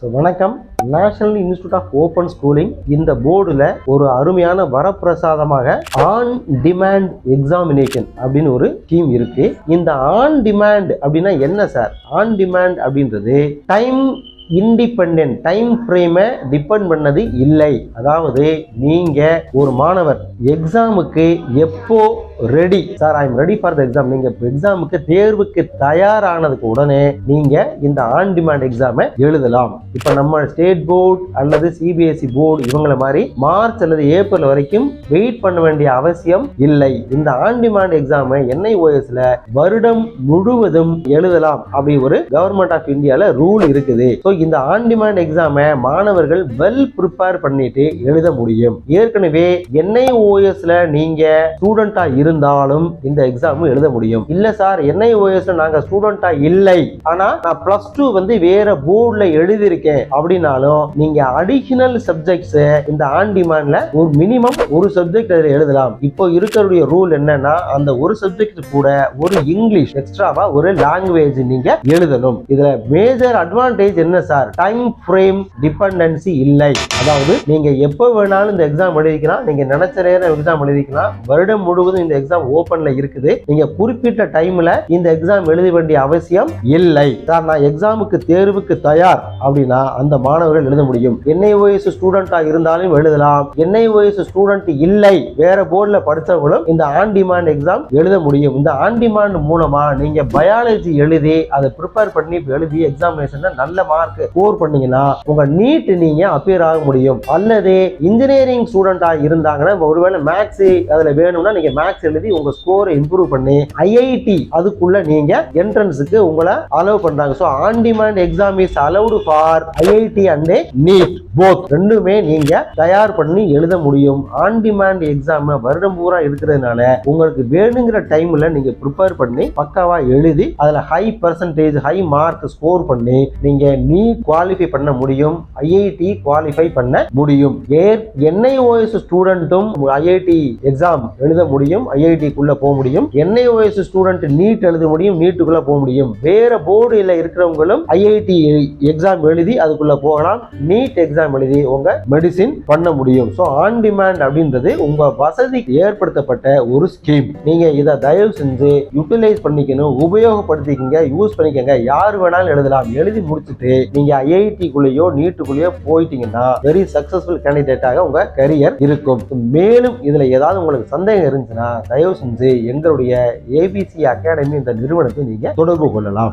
வணக்கம். National institute of open schooling இந்த போர்டுல ஒரு அருமையான வரப்பிரசாதமாக ஆன் டிமாண்ட் எக்ஸாமினேஷன் அப்படின்னு ஒரு ஸ்கீம் இருக்கு. இந்த ஆன் டிமாண்ட் அப்படின்னா என்ன சார்? ஆன் டிமாண்ட் அப்படின்றது டைம் இண்டிபெண்டன்ட், டைம் ஃப்ரேமை டிபெண்ட் பண்ணது இல்லை. அதாவது நீங்க ஒரு மாணவர் எக்ஸாமுக்கு எப்போ ready sir, I am ready for the exam, நீங்க எக்ஸாமுக்கு தேர்வுக்கு தயாரானதுக்கு உடனே நீங்க இந்த ஆன் டிமாண்ட் எக்ஸாமை எழுதலாம். இப்ப நம்ம ஸ்டேட் போர்டு அல்லது சிபிஎஸ்இ போர்டு இவங்களை மாதிரி மார்ச் அல்லது ஏப்ரல் வரைக்கும் வெயிட் பண்ண வேண்டிய அவசியம் இல்லை. இந்த ஆன் டிமாண்ட் எக்ஸாமை NIOSல வருடம் முழுவதும் எழுதலாம். அப்படி ஒரு கவர்மெண்ட் ஆஃப் இந்தியால ரூல் இருக்குது. இந்த ஆன் டிமாண்ட் எக்ஸாமை மாணவர்கள் வெல் ப்ரிப்பேர் பண்ணிட்டு எழுத முடியும். ஏற்கனவே NIOSல நீங்க ஸ்டூடெண்டா இருந்தாலும் இந்த எக்ஸாம் எழுத முடியும். இல்ல சார், NIOSல நாங்க ஸ்டூடெண்டா இல்லை, ஆனா நான் +2 வந்து வேற போர்டுல எழுதியிருக்கேன் அப்படின்னாலும் நீங்க அடிஷனல் சப்ஜெக்ட்ஸ் இந்த ஆன் டிமாண்ட்ல ஒரு மினிமம் ஒரு சப்ஜெக்ட் அதுல எழுதலாம். இப்போ இருக்கிற ரூல் என்னன்னா, அந்த ஒரு சப்ஜெக்ட் கூட ஒரு இங்கிலீஷ் எக்ஸ்ட்ராவா ஒரு லாங்குவேஜ் நீங்க எழுதணும். இதுல மேஜர் அட்வான்டேஜ் என்ன சார்? டைம் ஃப்ரேம் டிபெண்டன்சி இல்லை. அதாவது நீங்க எப்ப வேணாலும் இந்த எக்ஸாம் எழுதிக்கலாம், நீங்க நினைச்ச நேரம் எக்ஸாம் எழுதிக்கலாம். வருடம் முழுவதும் இந்த எக்ஸாம் ஓபன்ல இருக்குது. நீங்க குறிப்பிட்ட டைம்ல இந்த எக்ஸாம் எழுத வேண்டிய அவசியம் இல்லை. சார், நான் எக்ஸாமுக்கு தேர்வுக்கு தயார் அப்படின்னா அந்த மாணவர்கள் எழுத முடியும். NIOS ஸ்டூடெண்டா இருந்தாலும் எழுதலாம். NIOS ஸ்டூடெண்ட் இல்லை, வேற போர்டுல படித்தவங்களும் இந்த ஆன் டிமாண்ட் எக்ஸாம் எழுத முடியும். இந்த ஆன் டிமாண்ட் மூலமா நீங்க பயாலஜி எழுதி அதை ப்ரிப்பேர் பண்ணி எழுதி எக்ஸாமினேஷன்ல நல்ல மார்க் ஸ்கோர் பண்ணீங்கன்னா உங்க நீட் நீங்க அப்பியர் ஆக முடியும். அல்லது இன்ஜினியரிங் ஸ்டூடெண்டா இருந்தாங்கன்னா ஒருவேளை மேக்ஸ் அதுல வேணும்னா நீங்க மேக்ஸ் எழுதி உங்க ஸ்கோரை இம்ப்ரூவ் பண்ணி IIT அதுக்குள்ள நீங்க என்ட்ரன்ஸுக்கு உங்களை அலோவ் பண்றாங்க. So on demand exam is allowed for IIT and NEET both. ரெண்டுமே நீங்க தயார் பண்ணி எழுத முடியும். ஆன் டிமாண்ட் எக்ஸாம் வருடம் பூரா இருக்கிறதுனால உங்களுக்கு வேணுங்கிற டைம்ல நீங்க ப்ரிப்பேர் பண்ணி பக்காவா எழுதி அதுல high percentage high mark score பண்ணி நீங்க நீட் குவாலிஃபை பண்ண முடியும், IIT குவாலிஃபை பண்ண முடியும். NIOS ஸ்டூடெண்ட்டும் IIT எக்ஸாம் எழுத முடியும், IIT குள்ள போக முடியும். NIOS ஸ்டூடெண்ட் நீட் எழுத முடியும், நீட்டுக்குள்ள போக முடியும். வேற போர்டுல இருக்கிறவங்களும் IIT எக்ஸாம் எழுதி அதுக்குள்ள போகலாம், நீட் எக்ஸாம் எழுதி உங்க மெடிசின் பண்ண முடியும். சோ ஆன் டிமாண்ட் அப்படின்றது உங்க வசதிக்கு ஏற்படுத்தப்பட்ட ஒரு ஸ்கீம். நீங்க இதை தயவு செஞ்சு யூட்டிலைஸ் பண்ணிக்கணும், உபயோகப்படுத்திக்கங்க, யூஸ் பண்ணிக்கங்க. யார் வேணாலும் எழுதலாம். எழுதி முடிச்சுட்டு நீங்க IIT குள்ளேயோ நீட்டுக்குள்ளேயோ போயிட்டீங்கன்னா வெரி சக்சஸ்ஃபுல் கேண்டிடேட்டாக உங்க கரியர் இருக்கும். மேலும் இதுல ஏதாவது உங்களுக்கு சந்தேகம் இருந்துச்சுன்னா தயவு செஞ்சு எங்களுடைய ABC அகாடமி இந்த நிறுவனத்தை நீங்க தொடர்பு கொள்ளலாம்.